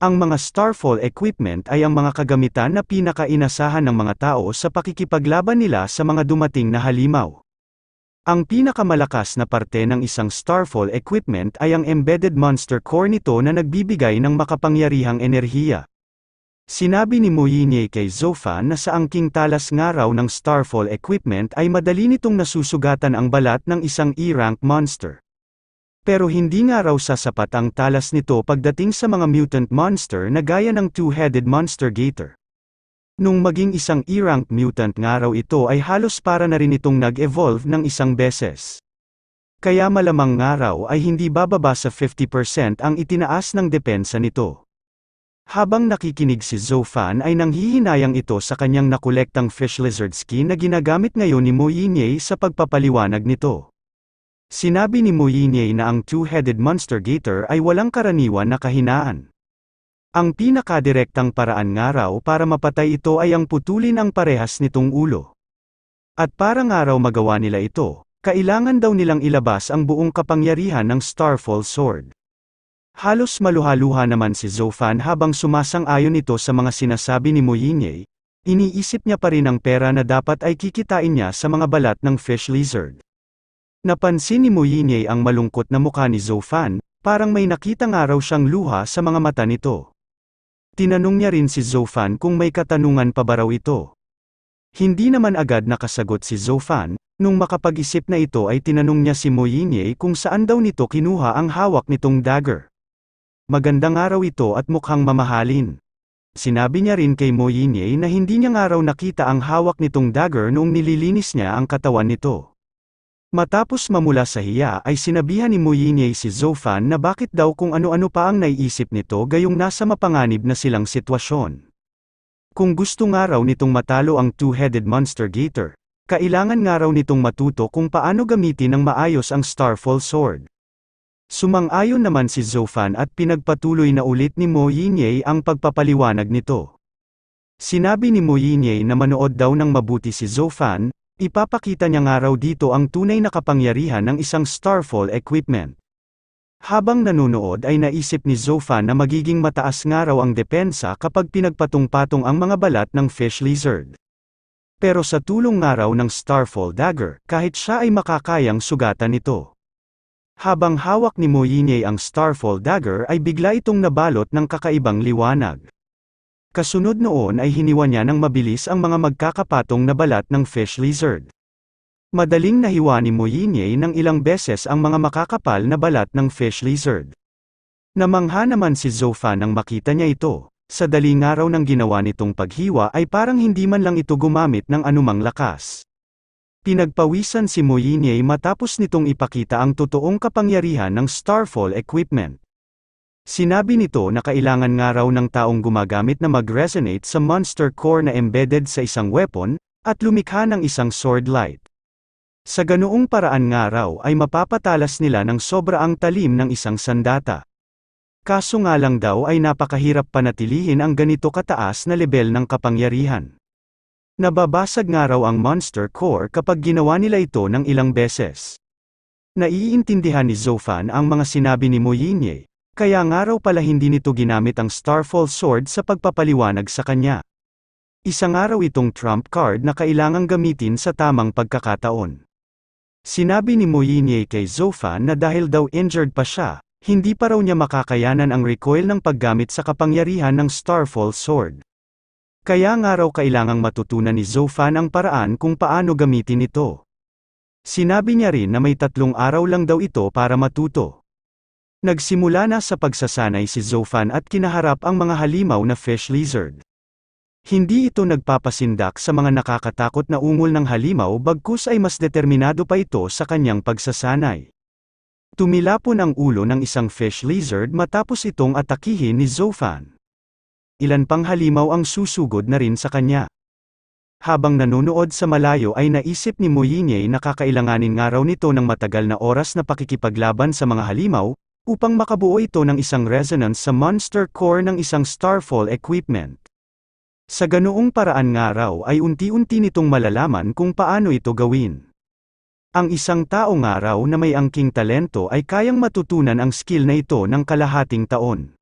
Ang mga Starfall equipment ay ang mga kagamitan na pinaka-inasahan ng mga tao sa pakikipaglaban nila sa mga dumating na halimaw. Ang pinakamalakas na parte ng isang Starfall equipment ay ang embedded monster core nito na nagbibigay ng makapangyarihang enerhiya. Sinabi ni Moynier kay Zofan na sa angking talas nga raw ng Starfall equipment ay madali nitong nasusugatan ang balat ng isang E-rank monster. Pero hindi nga raw sasapat ang talas nito pagdating sa mga mutant monster na gaya ng two-headed monster gator. Nung maging isang E-rank mutant nga raw ito ay halos para na rin itong nag-evolve ng isang beses. Kaya malamang nga raw ay hindi bababa sa 50% ang itinaas ng depensa nito. Habang nakikinig si Zofan ay nanghihinayang ito sa kanyang nakolektang fish lizard skin na ginagamit ngayon ni Moynier sa pagpapaliwanag nito. Sinabi ni Moynier na ang two-headed monster gator ay walang karaniwan na kahinaan. Ang pinakadirektang paraan nga raw para mapatay ito ay ang putulin ang parehas nitong ulo. At para nga raw magawa nila ito, kailangan daw nilang ilabas ang buong kapangyarihan ng Starfall Sword. Halos maluha-luha naman si Zofan habang sumasang-ayon ito sa mga sinasabi ni Moynier. Iniisip niya pa rin ang pera na dapat ay kikitain niya sa mga balat ng fish lizard. Napansin ni Moynier ang malungkot na mukha ni Zofan, parang may nakita nga raw siyang luha sa mga mata nito. Tinanong niya rin si Zofan kung may katanungan pa ba raw ito. Hindi naman agad nakasagot si Zofan, nung makapag-isip na ito ay tinanong niya si Moynier kung saan daw nito kinuha ang hawak nitong dagger. Magandang araw ito at mukhang mamahalin. Sinabi niya rin kay Moynier na hindi niya nga raw nakita ang hawak nitong dagger noong nililinis niya ang katawan nito. Matapos mamula sa hiya ay sinabihan ni Moynier si Zofan na bakit daw kung ano-ano pa ang naiisip nito gayong nasa mapanganib na silang sitwasyon. Kung gusto nga raw nitong matalo ang two-headed monster gator, kailangan nga raw nitong matuto kung paano gamitin ng maayos ang Starfall Sword. Sumang-ayon naman si Zofan at pinagpatuloy na ulit ni Moynier ang pagpapaliwanag nito. Sinabi ni Moynier na manood daw ng mabuti si Zofan. Ipapakita niya nga raw dito ang tunay na kapangyarihan ng isang Starfall equipment. Habang nanonood ay naisip ni Zofan na magiging mataas nga raw ang depensa kapag pinagpatong-patong ang mga balat ng fish lizard. Pero sa tulong nga raw ng Starfall dagger, kahit siya ay makakayang sugatan ito. Habang hawak ni Moynier ang Starfall dagger ay bigla itong nabalot ng kakaibang liwanag. Kasunod noon ay hiniwa niya ng mabilis ang mga magkakapatong na balat ng fish lizard. Madaling nahiwa ni Moynier ng ilang beses ang mga makakapal na balat ng fish lizard. Namangha naman si Zofan nang makita niya ito. Sa daling araw ng ginawa nitong paghiwa ay parang hindi man lang ito gumamit ng anumang lakas. Pinagpawisan si Moynier matapos nitong ipakita ang totoong kapangyarihan ng Starfall equipment. Sinabi nito na kailangan nga raw ng taong gumagamit na mag-resonate sa monster core na embedded sa isang weapon, at lumikha ng isang sword light. Sa ganoong paraan nga raw ay mapapatalas nila ng sobra ang talim ng isang sandata. Kaso nga lang daw ay napakahirap panatilihin ang ganito kataas na lebel ng kapangyarihan. Nababasag nga raw ang monster core kapag ginawa nila ito ng ilang beses. Naiintindihan ni Zofan ang mga sinabi ni Moynier. Kaya nga raw pala hindi nito ginamit ang Starfall Sword sa pagpapaliwanag sa kanya. Isang araw itong trump card na kailangang gamitin sa tamang pagkakataon. Sinabi ni Moynier kay Zofan na dahil daw injured pa siya, hindi pa raw niya makakayanan ang recoil ng paggamit sa kapangyarihan ng Starfall Sword. Kaya nga raw kailangang matutunan ni Zofan ang paraan kung paano gamitin ito. Sinabi niya rin na may 3 araw lang daw ito para matuto. Nagsimula na sa pagsasanay si Zofan at kinaharap ang mga halimaw na fish lizard. Hindi ito nagpapasindak sa mga nakakatakot na ungol ng halimaw bagkus ay mas determinado pa ito sa kanyang pagsasanay. Tumilapon ang ulo ng isang fish lizard matapos itong atakihin ni Zofan. Ilan pang halimaw ang susugod na rin sa kanya. Habang nanonood sa malayo ay naisip ni Moynier na kakailanganin nga raw nito ng matagal na oras na pakikipaglaban sa mga halimaw, upang makabuo ito ng isang resonance sa monster core ng isang Starfall equipment. Sa ganoong paraan nga raw ay unti-unti nitong malalaman kung paano ito gawin. Ang isang tao nga raw na may angking talento ay kayang matutunan ang skill na ito ng kalahating taon.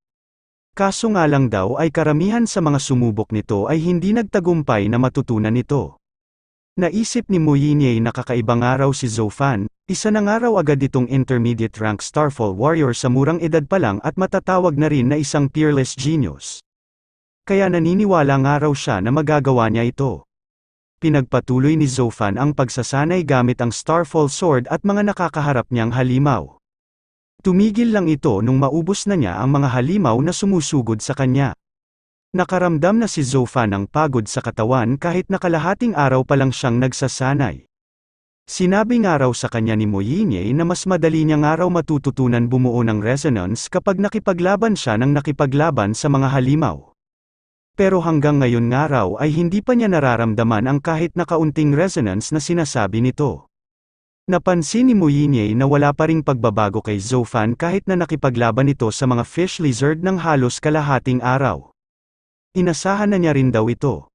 Kaso nga lang daw ay karamihan sa mga sumubok nito ay hindi nagtagumpay na matutunan ito. Naisip ni Moynier na kakaibang araw si Zoufan, isa na nga raw agad itong intermediate rank Starfall warrior sa murang edad pa lang at matatawag na rin na isang peerless genius. Kaya naniniwala nga raw siya na magagawa niya ito. Pinagpatuloy ni Zoufan ang pagsasanay gamit ang Starfall Sword at mga nakakaharap niyang halimaw. Tumigil lang ito nung maubos na niya ang mga halimaw na sumusugod sa kanya. Nakaramdam na si Zoufan ng pagod sa katawan kahit nakalahating araw pa lang siyang nagsasanay. Sinabi nga raw sa kanya ni Moynier na mas madali niya nga raw matututunan bumuo ng resonance kapag nakipaglaban siya ng nakipaglaban sa mga halimaw. Pero hanggang ngayon nga raw ay hindi pa niya nararamdaman ang kahit na kaunting resonance na sinasabi nito. Napansin ni Moynier na wala pa ring pagbabago kay Zoufan kahit na nakipaglaban ito sa mga fish lizard ng halos kalahating araw. Inasahan na niya rin daw ito.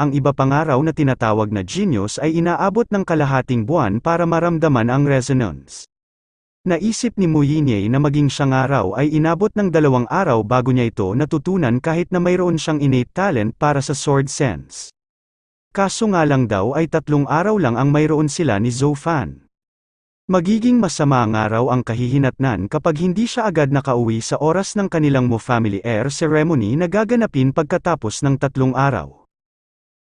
Ang iba pang araw na tinatawag na genius ay inaabot ng kalahating buwan para maramdaman ang resonance. Naisip ni Moynier na maging siyang araw ay inabot ng 2 araw bago niya ito natutunan kahit na mayroon siyang innate talent para sa sword sense. Kaso nga lang daw ay 3 araw lang ang mayroon sila ni Zoufan. Magiging masama ang araw ang kahihinatnan kapag hindi siya agad nakauwi sa oras ng kanilang Mo Family Air ceremony na gaganapin pagkatapos ng 3 araw.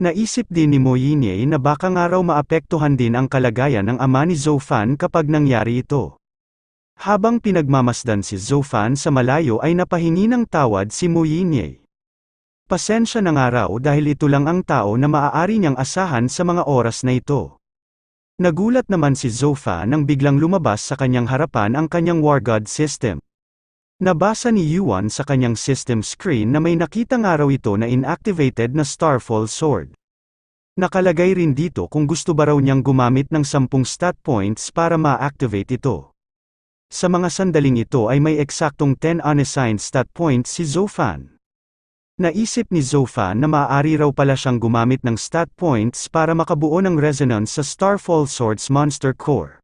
Naisip din ni Moynier na baka nga raw maapektuhan din ang kalagayan ng ama ni Zoufan kapag nangyari ito. Habang pinagmamasdan si Zoufan sa malayo ay napahingi ng tawad si Moynier. Pasensya na nga raw dahil ito lang ang tao na maaari niyang asahan sa mga oras na ito. Nagulat naman si Zoufan nang biglang lumabas sa kanyang harapan ang kanyang War God system. Nabasa ni Yuan sa kanyang system screen na may nakita nga raw ito na inactivated na Starfall Sword. Nakalagay rin dito kung gusto ba raw niyang gumamit ng 10 stat points para ma-activate ito. Sa mga sandaling ito ay may eksaktong 10 unassigned stat points si Zoufan. Naisip ni Zoufan na maaari raw pala siyang gumamit ng stat points para makabuo ng resonance sa Starfall Sword's monster core.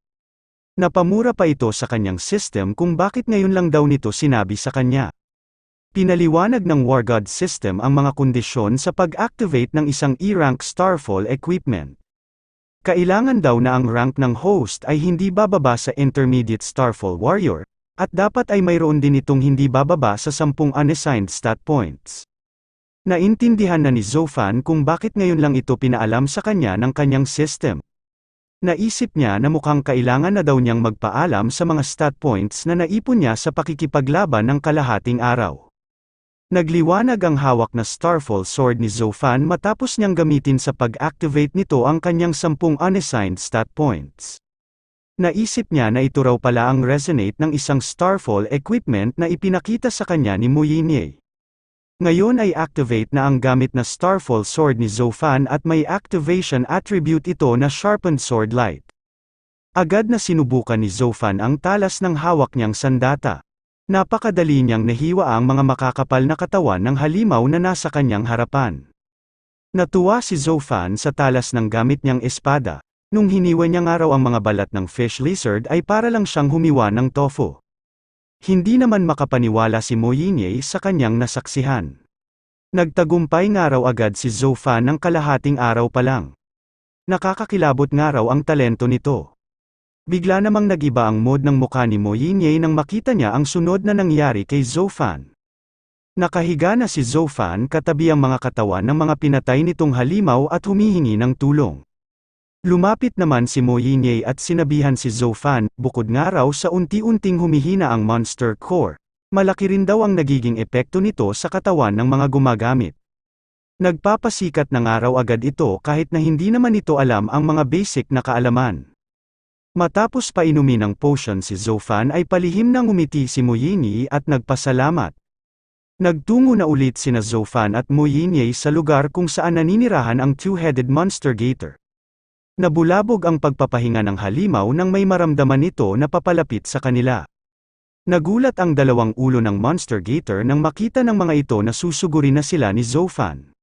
Napamura pa ito sa kanyang system kung bakit ngayon lang daw nito sinabi sa kanya. Pinaliwanag ng War God system ang mga kondisyon sa pag-activate ng isang E-rank Starfall equipment. Kailangan daw na ang rank ng host ay hindi bababa sa Intermediate Starfall Warrior, at dapat ay mayroon din itong hindi bababa sa 10 unassigned stat points. Naintindihan na ni Zoufan kung bakit ngayon lang ito pinaalam sa kanya ng kanyang system. Naisip niya na mukhang kailangan na daw niyang magpaalam sa mga stat points na naipon niya sa pakikipaglaban ng kalahating araw. Nagliwanag ang hawak na Starfall Sword ni Zoufan matapos niyang gamitin sa pag-activate nito ang kanyang 10 unassigned stat points. Naisip niya na ito raw pala ang resonate ng isang Starfall equipment na ipinakita sa kanya ni Moynier. Ngayon ay activate na ang gamit na Starfall Sword ni Zoufan at may activation attribute ito na Sharpened Sword Light. Agad na sinubukan ni Zoufan ang talas ng hawak niyang sandata. Napakadali niyang nahiwa ang mga makakapal na katawan ng halimaw na nasa kanyang harapan. Natuwa si Zoufan sa talas ng gamit niyang espada. Nung hiniwa niya nga raw ang mga balat ng fish lizard ay para lang siyang humiwa ng tofu. Hindi naman makapaniwala si Moynier sa kanyang nasaksihan. Nagtagumpay nga raw agad si Zoufan ng kalahating araw pa lang. Nakakakilabot nga raw ang talento nito. Bigla namang nagiba ang mood ng mukha ni Moynier nang makita niya ang sunod na nangyari kay Zoufan. Nakahiga na si Zoufan katabi ang mga katawan ng mga pinatay nitong halimaw at humihingi ng tulong. Lumapit naman si Moynier at sinabihan si Zoufan, bukod nga raw sa unti-unting humihina ang monster core, malaki rin daw ang nagiging epekto nito sa katawan ng mga gumagamit. Nagpapasikat na nga raw agad ito kahit na hindi naman ito alam ang mga basic na kaalaman. Matapos painumin ng potion si Zoufan ay palihim nang umiti si Moynier at nagpasalamat. Nagtungo na ulit sina Zoufan at Moynier sa lugar kung saan naninirahan ang two-headed monster gator. Nabulabog ang pagpapahinga ng halimaw nang may maramdaman ito na papalapit sa kanila. Nagulat ang 2 ulo ng monster gator nang makita ng mga ito na susugurin na sila ni Zoufan.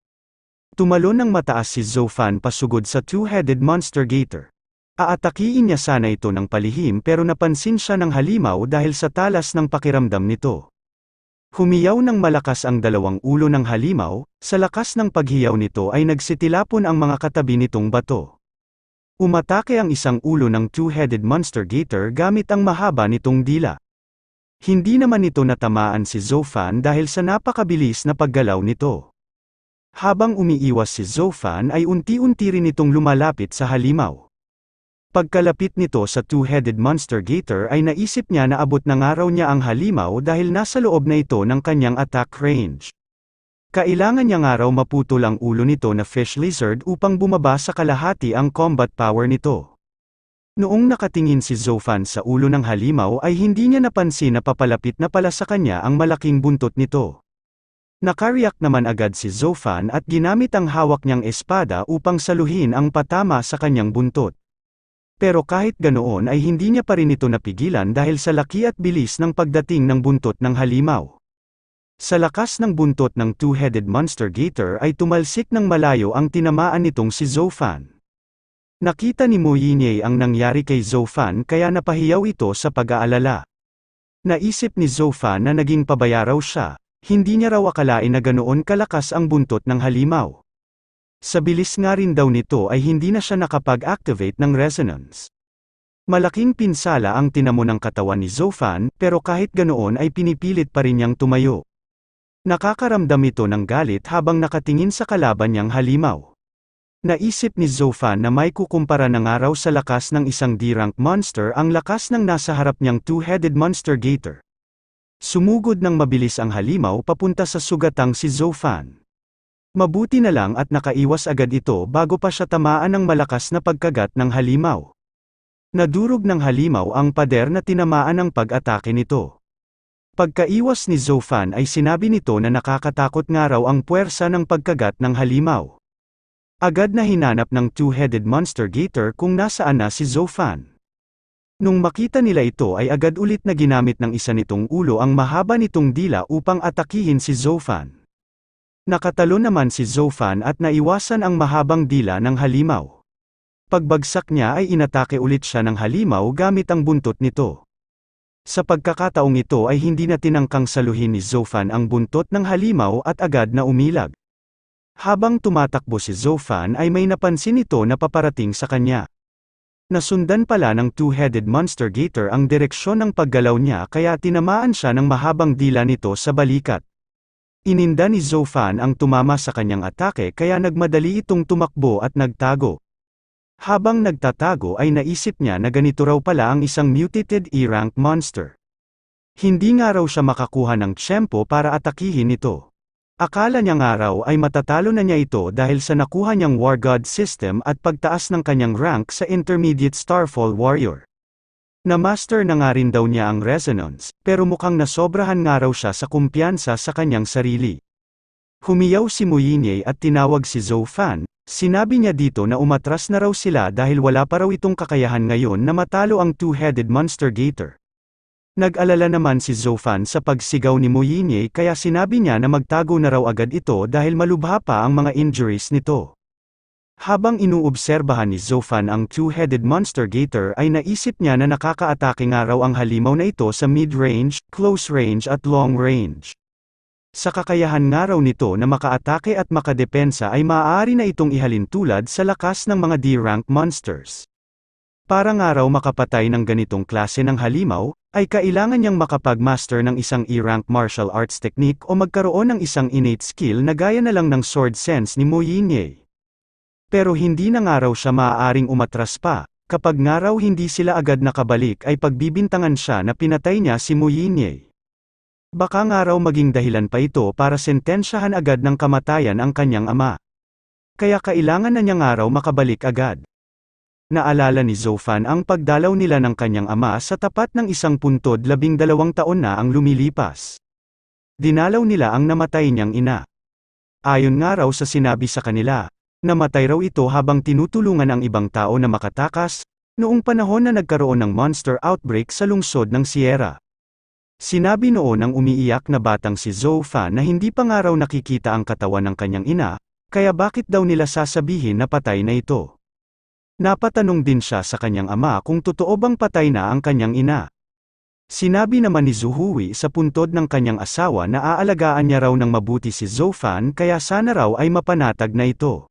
Tumalon ng mataas si Zoufan pasugod sa two-headed monster gator. Aatakiin niya sana ito ng palihim pero napansin siya ng halimaw dahil sa talas ng pakiramdam nito. Humiyaw ng malakas ang dalawang ulo ng halimaw, sa lakas ng paghiyaw nito ay nagsitilapon ang mga katabi nitong bato. Umatake ang isang ulo ng two-headed monster gator gamit ang mahaba nitong dila. Hindi naman ito natamaan si Zoufan dahil sa napakabilis na paggalaw nito. Habang umiiwas si Zoufan ay unti-unti rin itong lumalapit sa halimaw. Pagkalapit nito sa two-headed monster gator ay naisip niya na abot ng araw niya ang halimaw dahil nasa loob na ito ng kanyang attack range. Kailangan niya nga raw maputol ang ulo nito na fish lizard upang bumaba sa kalahati ang combat power nito. Noong nakatingin si Zoufan sa ulo ng halimaw ay hindi niya napansin na papalapit na pala sa kanya ang malaking buntot nito. Nakariyak naman agad si Zoufan at ginamit ang hawak niyang espada upang saluhin ang patama sa kanyang buntot. Pero kahit ganoon ay hindi niya pa rin ito napigilan dahil sa laki at bilis ng pagdating ng buntot ng halimaw. Sa lakas ng buntot ng two-headed monster gator ay tumalsik ng malayo ang tinamaan nitong si Zoufan. Nakita ni Mo Yinye ang nangyari kay Zoufan kaya napahiyaw ito sa pag-aalala. Naisip ni Zoufan na naging pabaya raw siya, hindi niya raw akalain na ganoon kalakas ang buntot ng halimaw. Sa bilis nga rin daw nito ay hindi na siya nakapag-activate ng resonance. Malaking pinsala ang tinamo ng katawan ni Zoufan, pero kahit ganoon ay pinipilit pa rin niyang tumayo. Nakakaramdam ito ng galit habang nakatingin sa kalaban niyang halimaw. Naisip ni Zoufan na may kukumpara na nga raw sa lakas ng isang D-rank monster ang lakas ng nasa harap niyang two-headed monster gator. Sumugod ng mabilis ang halimaw papunta sa sugatang si Zoufan. Mabuti na lang at nakaiwas agad ito bago pa siya tamaan ng malakas na pagkagat ng halimaw. Nadurog ng halimaw ang pader na tinamaan ng pag-atake nito. Pagkaiwas ni Zoufan ay sinabi nito na nakakatakot nga raw ang puwersa ng pagkagat ng halimaw. Agad na hinanap ng two-headed monster gator kung nasaan na si Zoufan. Nung makita nila ito ay agad ulit na ginamit ng isa nitong ulo ang mahaba nitong dila upang atakihin si Zoufan. Nakatalo naman si Zoufan at naiwasan ang mahabang dila ng halimaw. Pagbagsak niya ay inatake ulit siya ng halimaw gamit ang buntot nito. Sa pagkakataong ito ay hindi na tinangkang saluhin ni Zoufan ang buntot ng halimaw at agad na umilag. Habang tumatakbo si Zoufan ay may napansin ito na paparating sa kanya. Nasundan pala ng two-headed monster gator ang direksyon ng paggalaw niya kaya tinamaan siya ng mahabang dila nito sa balikat. Ininda ni Zoufan ang tumama sa kanyang atake kaya nagmadali itong tumakbo at nagtago. Habang nagtatago ay naisip niya na ganito raw pala ang isang mutated E-rank monster. Hindi nga raw siya makakuha ng tiyempo para atakihin ito. Akala niya nga raw ay matatalo na niya ito dahil sa nakuha niyang War God system at pagtaas ng kanyang rank sa Intermediate Starfall Warrior. Na-master na nga rin daw niya ang resonance, pero mukhang nasobrahan nga raw siya sa kumpiyansa sa kanyang sarili. Humiyaw si Mo Yinye at tinawag si Zoufan, sinabi niya dito na umatras na raw sila dahil wala pa raw itong kakayahan ngayon na matalo ang two-headed monster gator. Nag-alala naman si Zoufan sa pagsigaw ni Mo Yinye kaya sinabi niya na magtago na raw agad ito dahil malubha pa ang mga injuries nito. Habang inuobserbahan ni Zoufan ang two-headed monster gator ay naisip niya na nakakaatake nga raw ang halimaw na ito sa mid-range, close range at long range. Sa kakayahan nga raw nito na makaatake at makadepensa ay maaari na itong ihalin tulad sa lakas ng mga D-rank monsters. Para nga raw makapatay ng ganitong klase ng halimaw, ay kailangan niyang makapag-master ng isang E-rank martial arts technique o magkaroon ng isang innate skill na gaya na lang ng sword sense ni Mo Yinye. Pero hindi na nga raw siya maaaring umatras pa, kapag nga raw hindi sila agad nakabalik ay pagbibintangan siya na pinatay niya si Mo Yinye. Baka nga raw maging dahilan pa ito para sentensyahan agad ng kamatayan ang kanyang ama. Kaya kailangan na niya nga raw makabalik agad. Naalala ni Zoufan ang pagdalaw nila ng kanyang ama sa tapat ng isang puntod 12 taon na ang lumilipas. Dinalaw nila ang namatay niyang ina. Ayon nga raw sa sinabi sa kanila, namatay raw ito habang tinutulungan ang ibang tao na makatakas, noong panahon na nagkaroon ng monster outbreak sa lungsod ng Sierra. Sinabi noon ng umiiyak na batang si Zoufan na hindi pa nga raw nakikita ang katawan ng kanyang ina, kaya bakit daw nila sasabihin na patay na ito? Napatanong din siya sa kanyang ama kung totoo bang patay na ang kanyang ina. Sinabi naman ni Zuhui sa puntod ng kanyang asawa na aalagaan niya raw ng mabuti si Zoufan kaya sana raw ay mapanatag na ito.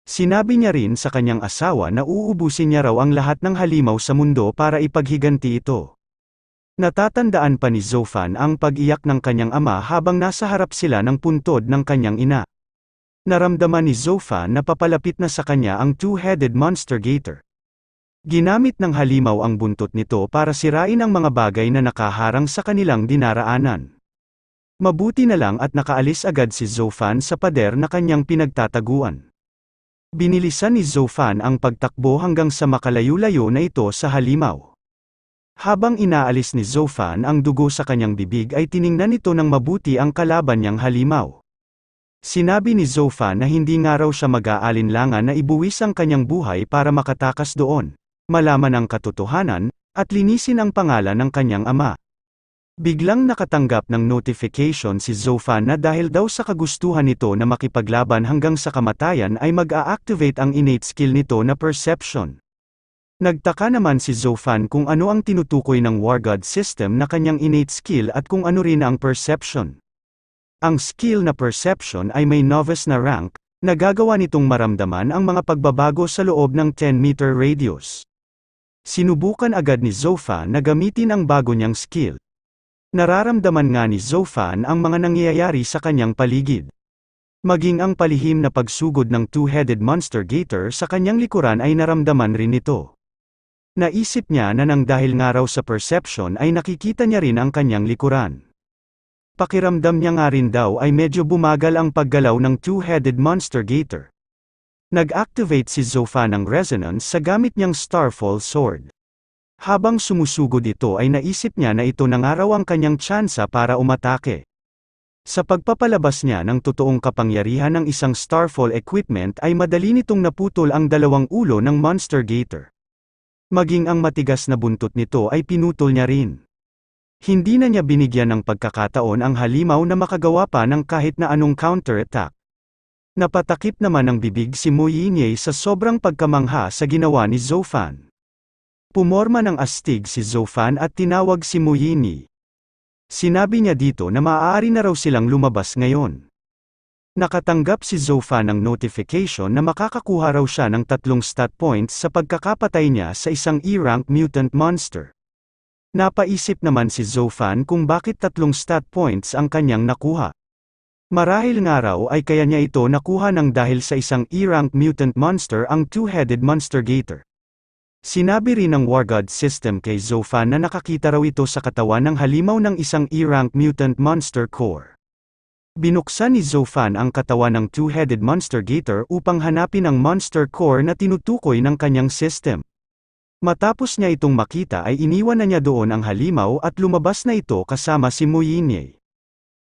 Sinabi niya rin sa kanyang asawa na uubusin niya raw ang lahat ng halimaw sa mundo para ipaghiganti ito. Natatandaan pa ni Zoufan ang pag-iyak ng kanyang ama habang nasa harap sila ng puntod ng kanyang ina. Naramdaman ni Zoufan na papalapit na sa kanya ang two-headed monster gator. Ginamit ng halimaw ang buntot nito para sirain ang mga bagay na nakaharang sa kanilang dinaraanan. Mabuti na lang at nakaalis agad si Zoufan sa pader na kanyang pinagtataguan. Binilisan ni Zoufan ang pagtakbo hanggang sa makalayo-layo na ito sa halimaw. Habang inaalis ni Zoufan ang dugo sa kanyang bibig ay tiningnan nito ng mabuti ang kalaban niyang halimaw. Sinabi ni Zoufan na hindi nga raw siya mag-aalinlangan na ibuwis ang kanyang buhay para makatakas doon, malaman ang katotohanan, at linisin ang pangalan ng kanyang ama. Biglang nakatanggap ng notification si Zoufan na dahil daw sa kagustuhan nito na makipaglaban hanggang sa kamatayan ay mag-a-activate ang innate skill nito na perception. Nagtaka naman si Zoufan kung ano ang tinutukoy ng War God system na kanyang innate skill at kung ano rin ang perception. Ang skill na perception ay may novice na rank, nagagawa nitong maramdaman ang mga pagbabago sa loob ng 10-meter radius. Sinubukan agad ni Zoufan na gamitin ang bago niyang skill. Nararamdaman nga ni Zoufan ang mga nangyayari sa kanyang paligid. Maging ang palihim na pagsugod ng two-headed monster gator sa kanyang likuran ay naramdaman rin nito. Naisip niya na nang dahil nga raw sa perception ay nakikita niya rin ang kanyang likuran. Pakiramdam niya nga rin daw ay medyo bumagal ang paggalaw ng two-headed monster gator. Nag-activate si Zoufan ng resonance sa gamit niyang Starfall Sword. Habang sumusugod ito ay naisip niya na ito na nga raw ang kanyang tsansa para umatake. Sa pagpapalabas niya ng totoong kapangyarihan ng isang Starfall equipment ay madali nitong naputol ang dalawang ulo ng monster gator. Maging ang matigas na buntot nito ay pinutol niya rin. Hindi na niya binigyan ng pagkakataon ang halimaw na makagawa pa ng kahit na anong counter-attack. Napatakip naman ang bibig si Mu Yinye sa sobrang pagkamangha sa ginawa ni Zoufan. Pumorma ng astig si Zoufan at tinawag si Mu Yinye. Sinabi niya dito na maaari na raw silang lumabas ngayon. Nakatanggap si Zoufan ng notification na makakakuha raw siya ng 3 stat points sa pagkakapatay niya sa isang E-rank mutant monster. Napaisip naman si Zoufan kung bakit 3 stat points ang kanyang nakuha. Marahil nga raw ay kaya niya ito nakuha ng dahil sa isang E-rank mutant monster ang two-headed monster gator. Sinabi rin ng War God system kay Zoufan na nakakita raw ito sa katawan ng halimaw ng isang E-rank mutant monster core. Binuksan ni Zoufan ang katawan ng two-headed monster gator upang hanapin ang monster core na tinutukoy ng kanyang system. Matapos niya itong makita ay iniwan na niya doon ang halimaw at lumabas na ito kasama si Mu Yinye.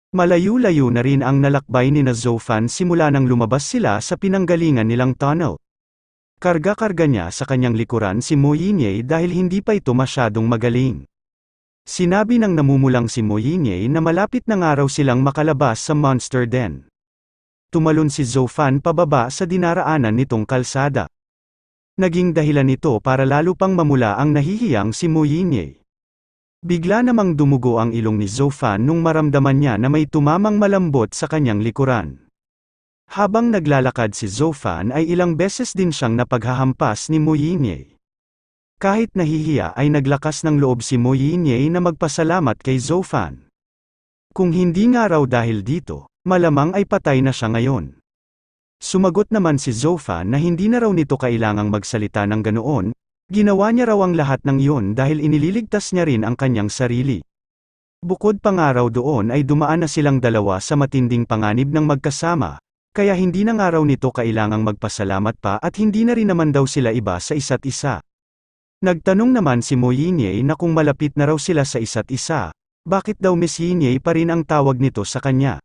Malayo-layo na rin ang nalakbay ni Zoufan simula nang lumabas sila sa pinanggalingan nilang tunnel. Karga-karga niya sa kanyang likuran si Mu Yinye dahil hindi pa ito masyadong magaling. Sinabi ng namumulang si Mu Yinye na malapit na nga raw silang makalabas sa monster den. Tumalon si Zoufan pababa sa dinaraanan nitong kalsada. Naging dahilan nito para lalo pang mamula ang nahihiyang si Mu Yinye. Bigla namang dumugo ang ilong ni Zoufan nung maramdaman niya na may tumamang malambot sa kanyang likuran. Habang naglalakad si Zoufan ay ilang beses din siyang napaghahampas ni Mu Yinye. Kahit nahihiya ay naglakas ng loob si Mu Yinye na magpasalamat kay Zoufan. Kung hindi nga raw dahil dito, malamang ay patay na siya ngayon. Sumagot naman si Zoufan na hindi na raw nito kailangang magsalita ng ganoon, ginawa niya raw ang lahat ng iyon dahil inililigtas niya rin ang kanyang sarili. Bukod pa nga raw doon ay dumaan na silang dalawa sa matinding panganib ng magkasama, kaya hindi na nga raw nito kailangang magpasalamat pa at hindi na rin naman daw sila iba sa isa't isa. Nagtanong naman si Mu Yinye na kung malapit na raw sila sa isa't isa, bakit daw Miss Yinye pa rin ang tawag nito sa kanya.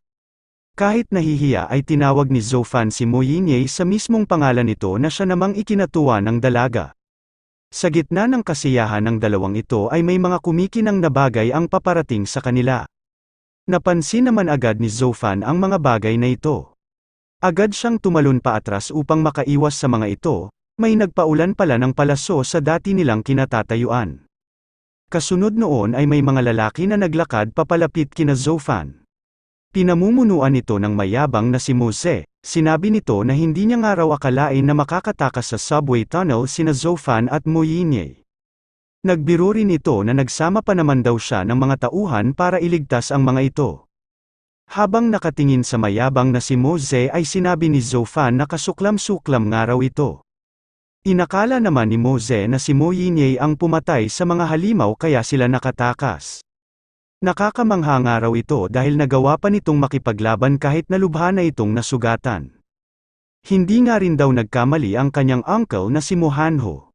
Kahit nahihiya ay tinawag ni Zoufan si Mu Yinye sa mismong pangalan nito na siya namang ikinatuwa ng dalaga. Sa gitna ng kasiyahan ng dalawang ito ay may mga kumikinang na bagay ang paparating sa kanila. Napansin naman agad ni Zoufan ang mga bagay na ito. Agad siyang tumalon pa atras upang makaiwas sa mga ito, may nagpaulan pala ng palaso sa dati nilang kinatatayuan. Kasunod noon ay may mga lalaki na naglakad papalapit kina Zophan. Pinamumunuan ito ng mayabang na si Mose. Sinabi nito na hindi niya nga raw akalain na makakatakas sa subway tunnel sina Zophan at Moyinye. Nagbiro rin ito na nagsama pa naman daw siya ng mga tauhan para iligtas ang mga ito. Habang nakatingin sa mayabang na si Mose ay sinabi ni Zophan na kasuklam-suklam nga raw ito. Inakala naman ni Mose na si Moyinye ang pumatay sa mga halimaw kaya sila nakatakas. Nakakamangha nga raw ito dahil nagawa pa nitong makipaglaban kahit na lubha na itong nasugatan. Hindi nga rin daw nagkamali ang kanyang uncle na si Mohanho.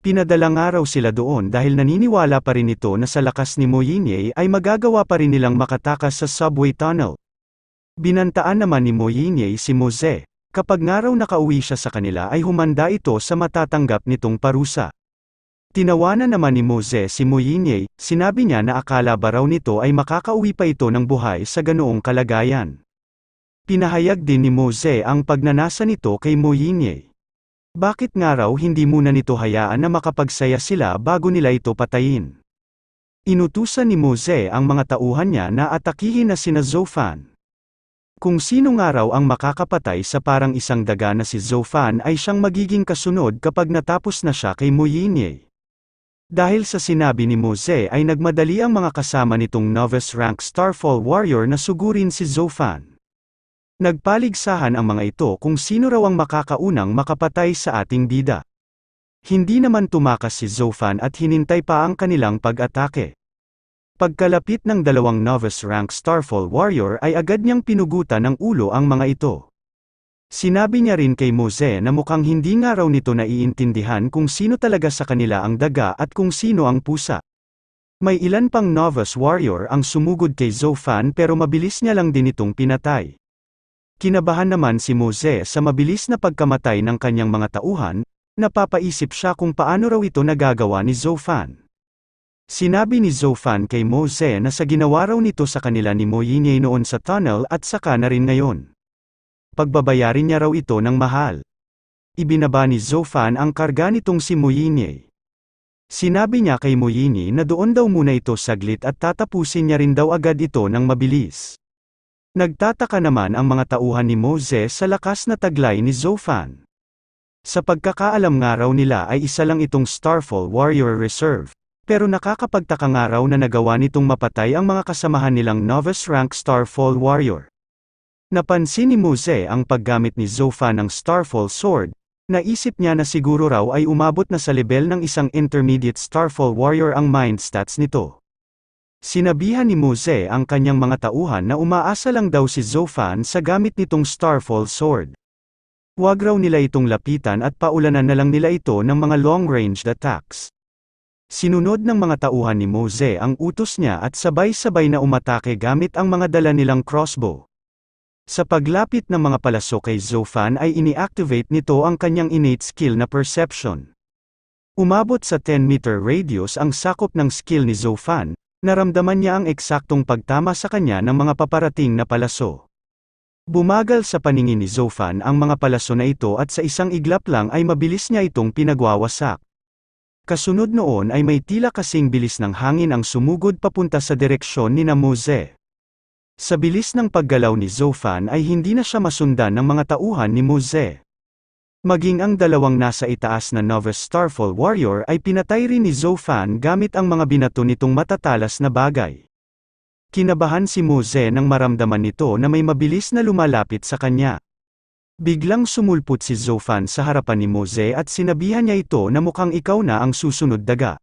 Pinadala nga raw sila doon dahil naniniwala pa rin ito na sa lakas ni Moyinye ay magagawa pa rin nilang makatakas sa subway tunnel. Binantaan naman ni Moyinye si Mose, kapag nga raw nakauwi siya sa kanila ay humanda ito sa matatanggap nitong parusa. Tinawanan naman ni Mose si Moyinye, sinabi niya na akala ba raw nito ay makakauwi pa ito ng buhay sa ganoong kalagayan. Pinahayag din ni Mose ang pagnanasa nito kay Moyinye. Bakit nga raw hindi muna nito hayaan na makapagsaya sila bago nila ito patayin? Inutusan ni Mose ang mga tauhan niya na atakihin na sina Zophan. Kung sino nga raw ang makakapatay sa parang isang daga na si Zophan ay siyang magiging kasunod kapag natapos na siya kay Moyinye. Dahil sa sinabi ni Mose ay nagmadali ang mga kasama nitong novice rank Starfall warrior na sugurin si Zophan. Nagpaligsahan ang mga ito kung sino raw ang makakaunang makapatay sa ating bida. Hindi naman tumakas si Zophan at hinintay pa ang kanilang pag-atake. Pagkalapit ng dalawang novice rank Starfall warrior ay agad niyang pinugutan ng ulo ang mga ito. Sinabi niya rin kay Mose na mukhang hindi nga raw nito naiintindihan kung sino talaga sa kanila ang daga at kung sino ang pusa. May ilan pang novice warrior ang sumugod kay Zophan pero mabilis niya lang din itong pinatay. Kinabahan naman si Mose sa mabilis na pagkamatay ng kanyang mga tauhan, napapaisip siya kung paano raw ito nagagawa ni Zophan. Sinabi ni Zophan kay Mose na sa ginawa raw nito sa kanila ni Moyinye noon sa tunnel at saka na rin ngayon. Pagbabayarin niya raw ito ng mahal. Ibinaba ni Zophan ang karga nitong si Moyinye. Sinabi niya kay Moyinye na doon daw muna ito saglit at tatapusin niya rin daw agad ito ng mabilis. Nagtataka naman ang mga tauhan ni Mose sa lakas na taglay ni Zophan. Sa pagkakaalam nga raw nila ay isa lang itong Starfall Warrior Reserve, pero nakakapagtaka nga raw na nagawa nitong mapatay ang mga kasamahan nilang novice rank Starfall Warrior. Napansin ni Mose ang paggamit ni Zophan ng Starfall Sword. Naisip niya na siguro raw ay umabot na sa level ng isang intermediate Starfall Warrior ang mind stats nito. Sinabihan ni Mose ang kanyang mga tauhan na umaasa lang daw si Zophan sa gamit nitong Starfall Sword. Huwag raw nila itong lapitan at paulanan na lang nila ito ng mga long-range attacks. Sinunod ng mga tauhan ni Mose ang utos niya at sabay-sabay na umatake gamit ang mga dala nilang crossbow. Sa paglapit ng mga palaso kay Zophan ay ini-activate nito ang kanyang innate skill na perception. Umabot sa 10-meter radius ang sakop ng skill ni Zophan, naramdaman niya ang eksaktong pagtama sa kanya ng mga paparating na palaso. Bumagal sa paningin ni Zophan ang mga palaso na ito at sa isang iglap lang ay mabilis niya itong pinagwawasak. Kasunod noon ay may tila kasing bilis ng hangin ang sumugod papunta sa direksyon ni Mose. Sa bilis ng paggalaw ni Zophan ay hindi na siya masundan ng mga tauhan ni Mose. Maging ang dalawang nasa itaas na novice Starfall Warrior ay pinatay rin ni Zophan gamit ang mga binato nitong matatalas na bagay. Kinabahan si Mose nang maramdaman nito na may mabilis na lumalapit sa kanya. Biglang sumulpot si Zophan sa harapan ni Mose at sinabihan niya ito na mukhang ikaw na ang susunod daga.